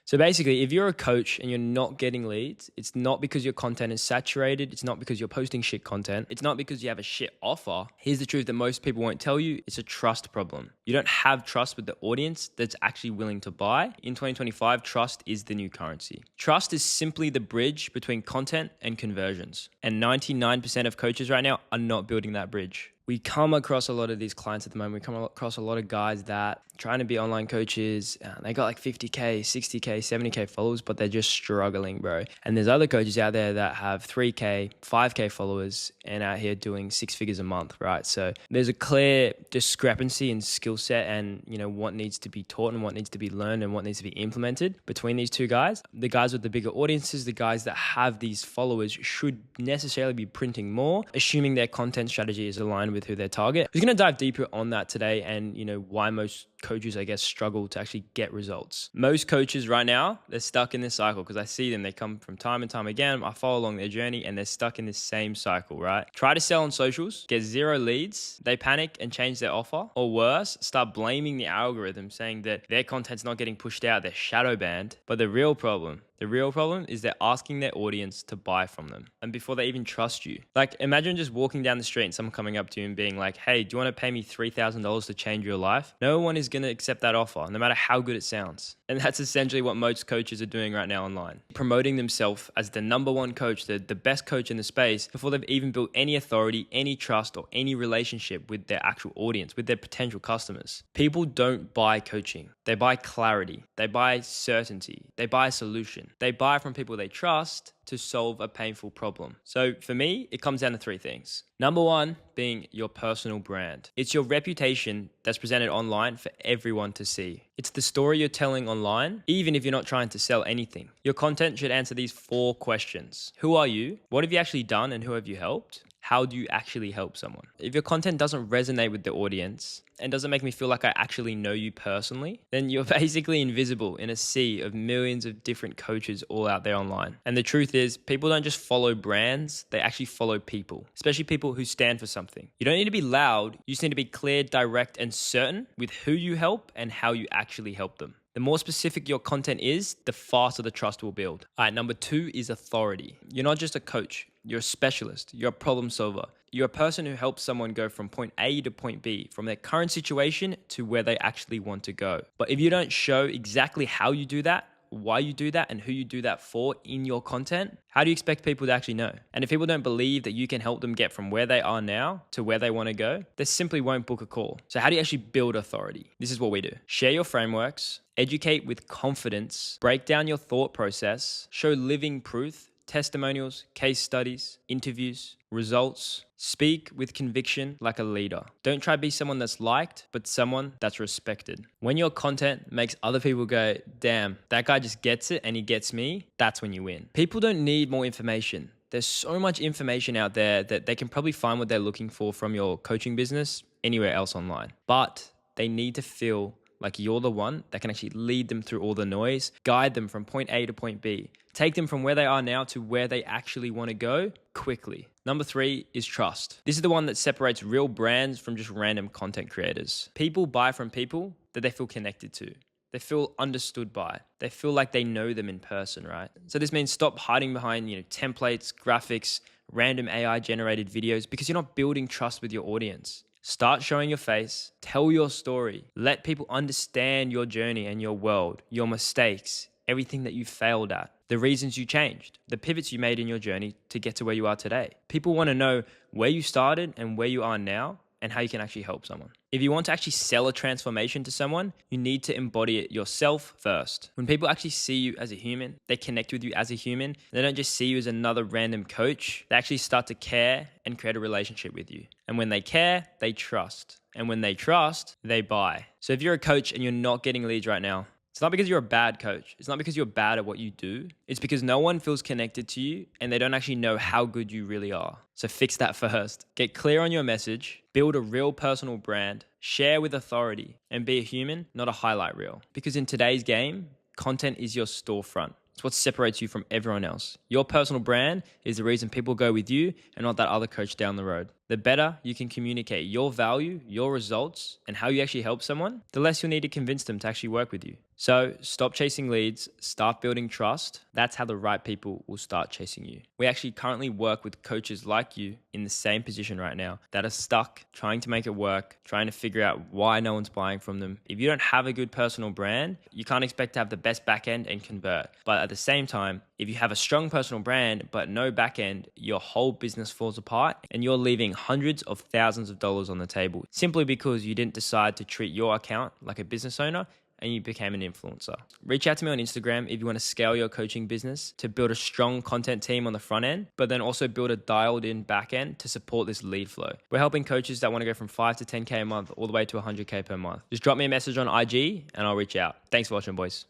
So basically, if you're a coach and you're not getting leads, it's not because your content is saturated. It's not because you're posting shit content. It's not because you have a shit offer. Here's the truth that most people won't tell you. It's a trust problem. You don't have trust with the audience that's actually willing to buy. In 2025, trust is the new currency. Trust is simply the bridge between content and conversions. And 99% of coaches right now are not building that bridge. We come across a lot of these clients at the moment. We come across a lot of guys that trying to be online coaches. They got like 50K, 60K, 70K followers, but they're just struggling, bro. And there's other coaches out there that have 3K, 5K followers and out here doing 6 figures a month, right? So there's a clear discrepancy in skill set and, what needs to be taught and what needs to be learned and what needs to be implemented between these two guys. The guys with the bigger audiences, the guys that have these followers should necessarily be printing more, assuming their content strategy is aligned with who they target. We're going to dive deeper on that today and, why most coaches, I guess, struggle to actually get results. Most coaches right now, they're stuck in this cycle because I see them. They come from time and time again. I follow along their journey and they're stuck in this same cycle, right? Try to sell on socials, get 0 leads. They panic and change their offer. Or worse, start blaming the algorithm, saying that their content's not getting pushed out, they're shadow banned. But the real problem is they're asking their audience to buy from them and before they even trust you. Like imagine just walking down the street and someone coming up to you and being like, hey, do you want to pay me $3,000 to change your life? No one is going to accept that offer, no matter how good it sounds. And that's essentially what most coaches are doing right now online. Promoting themselves as the number one coach, the best coach in the space before they've even built any authority, any trust, or any relationship with their actual audience, with their potential customers. People don't buy coaching. They buy clarity. They buy certainty. They buy a solution. They buy from people they trust to solve a painful problem. So for me, it comes down to 3 things. Number 1 being your personal brand. It's your reputation that's presented online for everyone to see. It's the story you're telling online, even if you're not trying to sell anything. Your content should answer these 4 questions. Who are you? What have you actually done and who have you helped? How do you actually help someone? If your content doesn't resonate with the audience and doesn't make me feel like I actually know you personally, then you're basically invisible in a sea of millions of different coaches all out there online. And the truth is, people don't just follow brands, they actually follow people, especially people who stand for something. You don't need to be loud, you just need to be clear, direct, and certain with who you help and how you actually help them. The more specific your content is, the faster the trust will build. All right, number 2 is authority. You're not just a coach, you're a specialist, you're a problem solver. You're a person who helps someone go from point A to point B, from their current situation to where they actually want to go. But if you don't show exactly how you do that, why you do that, and who you do that for in your content, how do you expect people to actually know? And if people don't believe that you can help them get from where they are now to where they want to go, they simply won't book a call. So how do you actually build authority? This is what we do. Share your frameworks, educate with confidence, break down your thought process, show living proof, testimonials, case studies, interviews, results. Speak with conviction like a leader. Don't try to be someone that's liked, but someone that's respected. When your content makes other people go, damn, that guy just gets it and he gets me, that's when you win. People don't need more information. There's so much information out there that they can probably find what they're looking for from your coaching business anywhere else online. But they need to feel like you're the one that can actually lead them through all the noise, guide them from point A to point B, take them from where they are now to where they actually want to go quickly. Number 3 is trust. This is the one that separates real brands from just random content creators. People buy from people that they feel connected to. They feel understood by. They feel like they know them in person, right? So this means stop hiding behind, templates, graphics, random AI generated videos because you're not building trust with your audience. Start showing your face, tell your story, let people understand your journey and your world, your mistakes, everything that you failed at, the reasons you changed, the pivots you made in your journey to get to where you are today. People want to know where you started and where you are now and how you can actually help someone. If you want to actually sell a transformation to someone, you need to embody it yourself first. When people actually see you as a human, they connect with you as a human, they don't just see you as another random coach, they actually start to care and create a relationship with you. And when they care, they trust. And when they trust, they buy. So if you're a coach and you're not getting leads right now, it's not because you're a bad coach. It's not because you're bad at what you do. It's because no one feels connected to you and they don't actually know how good you really are. So fix that first. Get clear on your message, build a real personal brand, share with authority, and be a human, not a highlight reel. Because in today's game, content is your storefront. It's what separates you from everyone else. Your personal brand is the reason people go with you and not that other coach down the road. The better you can communicate your value, your results, and how you actually help someone, the less you'll need to convince them to actually work with you. So stop chasing leads, start building trust. That's how the right people will start chasing you. We actually currently work with coaches like you in the same position right now that are stuck trying to make it work, trying to figure out why no one's buying from them. If you don't have a good personal brand, you can't expect to have the best back end and convert. But at the same time, if you have a strong personal brand but no back end, your whole business falls apart and you're leaving hundreds of thousands of dollars on the table simply because you didn't decide to treat your account like a business owner and you became an influencer. Reach out to me on Instagram if you want to scale your coaching business to build a strong content team on the front end, but then also build a dialed in back end to support this lead flow. We're helping coaches that want to go from 5 to 10K a month all the way to 100K per month. Just drop me a message on IG and I'll reach out. Thanks for watching, boys.